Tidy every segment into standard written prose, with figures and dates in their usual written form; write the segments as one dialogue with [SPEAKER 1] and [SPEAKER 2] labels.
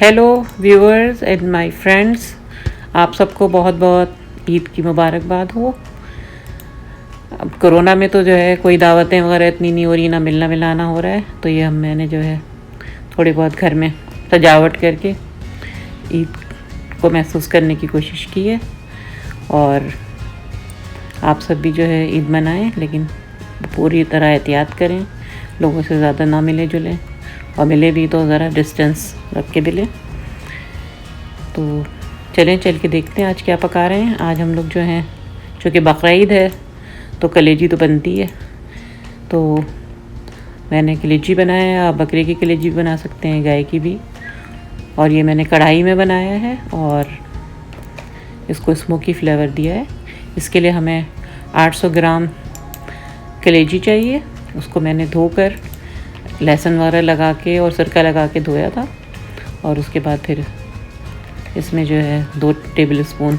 [SPEAKER 1] Hello viewers and my friends, आप सबको बहुत बहुत ईद की मुबारकबाद हो। अब कोरोना में तो जो है कोई दावतें वगैरह इतनी नहीं हो रही, ना मिलना मिलाना हो रहा है, तो ये मैंने जो है थोड़ी बहुत घर में सजावट करके ईद को महसूस करने की कोशिश की है। और आप सब भी जो है ईद मनाएं, लेकिन पूरी तरह एहतियात करें, लोगों से ज़्यादा ना मिले जुलें, और मिले भी तो ज़रा डिस्टेंस रख के मिलें। तो चलें चल के देखते हैं आज क्या पका रहे हैं। आज हम लोग जो हैं, चूँकि बकरीद है तो कलेजी तो बनती है, तो मैंने कलेजी बनाया है। आप बकरे की कलेजी भी बना सकते हैं, गाय की भी। और ये मैंने कढ़ाई में बनाया है और इसको स्मोकी फ्लेवर दिया है। इसके लिए हमें 800 ग्राम कलेजी चाहिए। उसको मैंने धोकर लहसुन वगैरह लगा के और सिरका लगा के धोया था, और उसके बाद फिर इसमें जो है 2 टेबल स्पून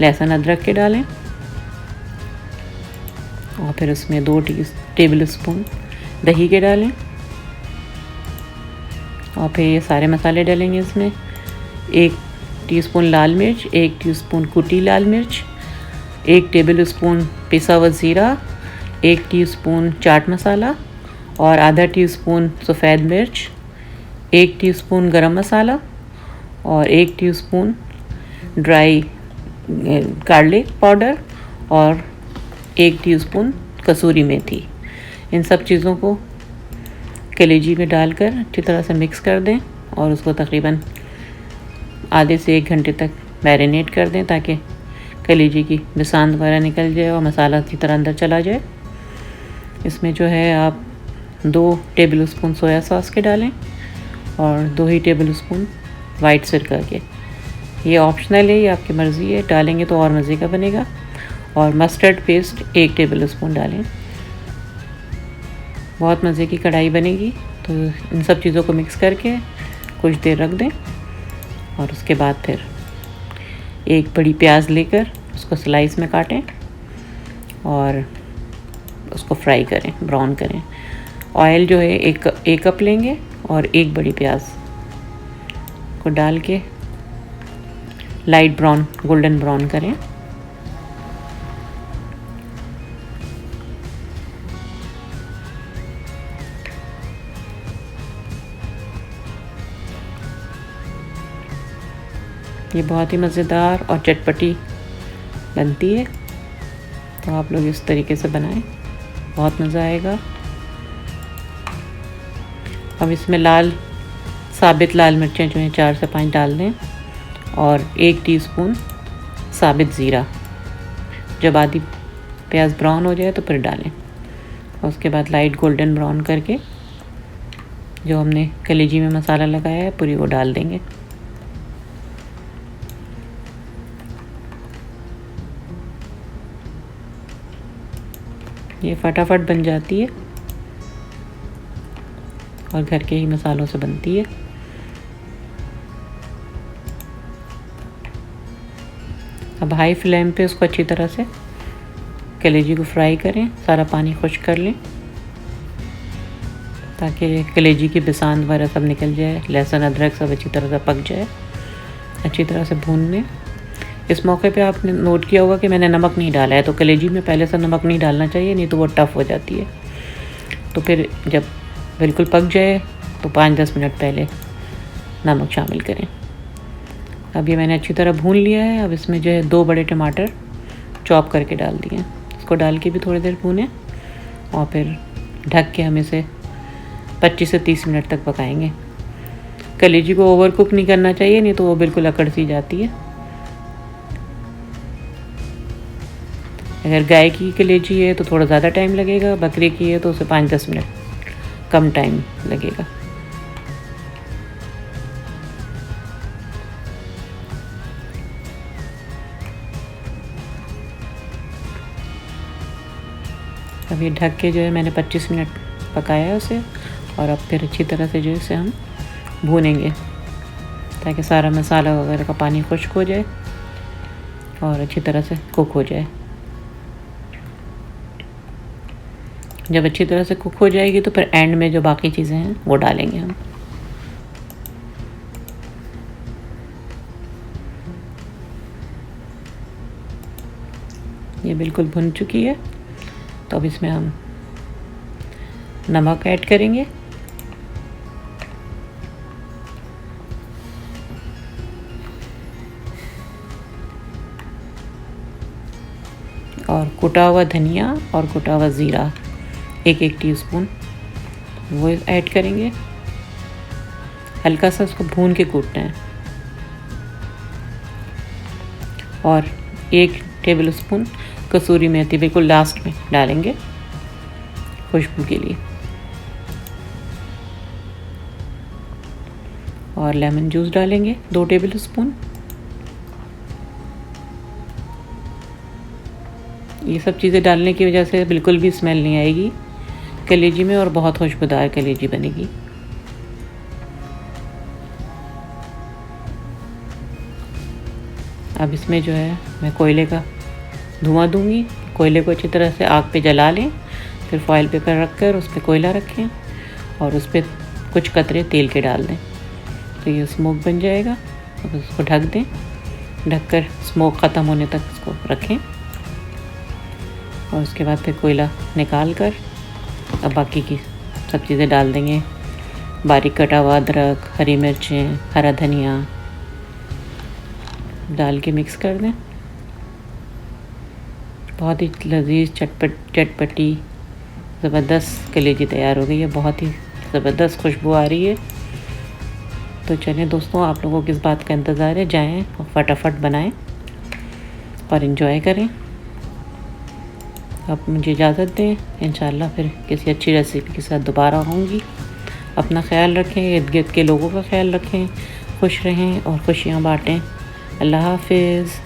[SPEAKER 1] लहसुन अदरक के डालें, और फिर उसमें 2 टेबल स्पून दही के डालें, और फिर ये सारे मसाले डालेंगे। इसमें 1 टीस्पून लाल मिर्च, 1 टीस्पून कुटी लाल मिर्च, 1 टेबल स्पून पिसा हुआ ज़ीरा, 1 टीस्पून चाट मसाला और आधा टीस्पून सफ़ेद मिर्च, 1 टीस्पून गरम मसाला और 1 टीस्पून ड्राई गार्लिक पाउडर और 1 टीस्पून कसूरी मेथी। इन सब चीज़ों को कलेजी में डालकर अच्छी तरह से मिक्स कर दें और उसको तकरीबन आधे से 1 घंटे तक मैरिनेट कर दें, ताकि कलेजी की बिसांत वगैरह निकल जाए और मसाला अच्छी तरह अंदर चला जाए। इसमें जो है आप 2 टेबल स्पून सोया सॉस के डालें और 2 ही टेबल स्पून वाइट सिरका के। ये ऑप्शनल है, ये आपकी मर्ज़ी है, डालेंगे तो और मज़े का बनेगा। और मस्टर्ड पेस्ट 1 टेबल स्पून डालें। बहुत मज़े की कढ़ाई बनेगी। तो इन सब चीज़ों को मिक्स करके कुछ देर रख दें, और उसके बाद फिर एक बड़ी प्याज लेकर उसको स्लाइस में काटें और उसको फ्राई करें, ब्राउन करें। ऑयल जो है एक कप लेंगे और 1 बड़ी प्याज को डाल के लाइट ब्राउन, गोल्डन ब्राउन करें। ये बहुत ही मज़ेदार और चटपटी बनती है, तो आप लोग इस तरीके से बनाएं, बहुत मज़ा आएगा। अब इसमें साबित लाल मिर्चें जो हैं 4 से 5 डाल दें, और 1 टीस्पून साबित ज़ीरा। जब आधी प्याज ब्राउन हो जाए तो फिर डालें, और उसके बाद लाइट गोल्डन ब्राउन करके जो हमने कलेजी में मसाला लगाया है पूरी वो डाल देंगे। ये फटाफट बन जाती है और घर के ही मसालों से बनती है। अब हाई फ्लेम पे उसको अच्छी तरह से कलेजी को फ्राई करें, सारा पानी खुश्क कर लें, ताकि कलेजी की बिसांत वगैरह सब निकल जाए, लहसुन अदरक सब अच्छी तरह से पक जाए। अच्छी तरह से भून लें। इस मौके पे आपने नोट किया होगा कि मैंने नमक नहीं डाला है, तो कलेजी में पहले से नमक नहीं डालना चाहिए, नहीं तो वो टफ़ हो जाती है। तो फिर जब बिल्कुल पक जाए तो 5-10 मिनट पहले नमक शामिल करें। अब ये मैंने अच्छी तरह भून लिया है। अब इसमें जो है 2 बड़े टमाटर चॉप करके डाल दिए हैं। इसको डाल के भी थोड़ी देर भूनें, और फिर ढक के हम इसे 25 से 30 मिनट तक पकाएंगे। कलेजी को ओवर कुक नहीं करना चाहिए, नहीं तो वो बिल्कुल अकड़ सी जाती है। अगर गाय की कलेजी है तो थोड़ा ज़्यादा टाइम लगेगा, बकरे की है तो उसे 5-10 मिनट कम टाइम लगेगा। अब ये ढक के जो है मैंने 25 मिनट पकाया है उसे, और अब फिर अच्छी तरह से जो है इसे हम भूनेंगे, ताकि सारा मसाला वगैरह का पानी खुश्क हो जाए और अच्छी तरह से कुक हो जाए। जब अच्छी तरह से कुक हो जाएगी तो फिर एंड में जो बाकी चीज़ें हैं वो डालेंगे हम। ये बिल्कुल भुन चुकी है। तो अब इसमें हम नमक ऐड करेंगे और कुटा हुआ धनिया और कुटा हुआ ज़ीरा 1-1 टीस्पून वो ऐड करेंगे। हल्का सा उसको भून के कूटना है और 1 टेबलस्पून कसूरी मेथी बिल्कुल लास्ट में डालेंगे खुशबू के लिए। और लेमन जूस डालेंगे 2 टेबलस्पून। ये सब चीज़ें डालने की वजह से बिल्कुल भी स्मेल नहीं आएगी कलेजी में और बहुत खुशबूदार कलेजी बनेगी। अब इसमें जो है मैं कोयले का धुआं दूंगी। कोयले को अच्छी तरह से आग पे जला लें, फिर फॉइल पेपर रख कर उस पर कोयला रखें और उस पर कुछ कतरे तेल के डाल दें तो ये स्मोक बन जाएगा। अब उसको ढक दें, ढककर स्मोक ख़त्म होने तक इसको रखें और उसके बाद फिर कोयला निकाल कर अब बाकी की सब चीज़ें डाल देंगे। बारीक कटा हुआ अदरक, हरी मिर्चें, हरा धनिया डाल के मिक्स कर दें। बहुत ही लजीज चटपटी ज़बरदस्त कलेजी तैयार हो गई है। बहुत ही ज़बरदस्त खुशबू आ रही है। तो चलें दोस्तों, आप लोगों को किस बात का इंतज़ार है, जाएं और फटाफट बनाएं और इन्जॉय करें। आप मुझे इजाज़त दें, इंशाल्लाह फिर किसी अच्छी रेसिपी के साथ दोबारा आऊँगी। अपना ख्याल रखें, इर्द गिर्द के लोगों का ख्याल रखें, खुश रहें और खुशियाँ बाँटें। अल्लाह हाफिज़।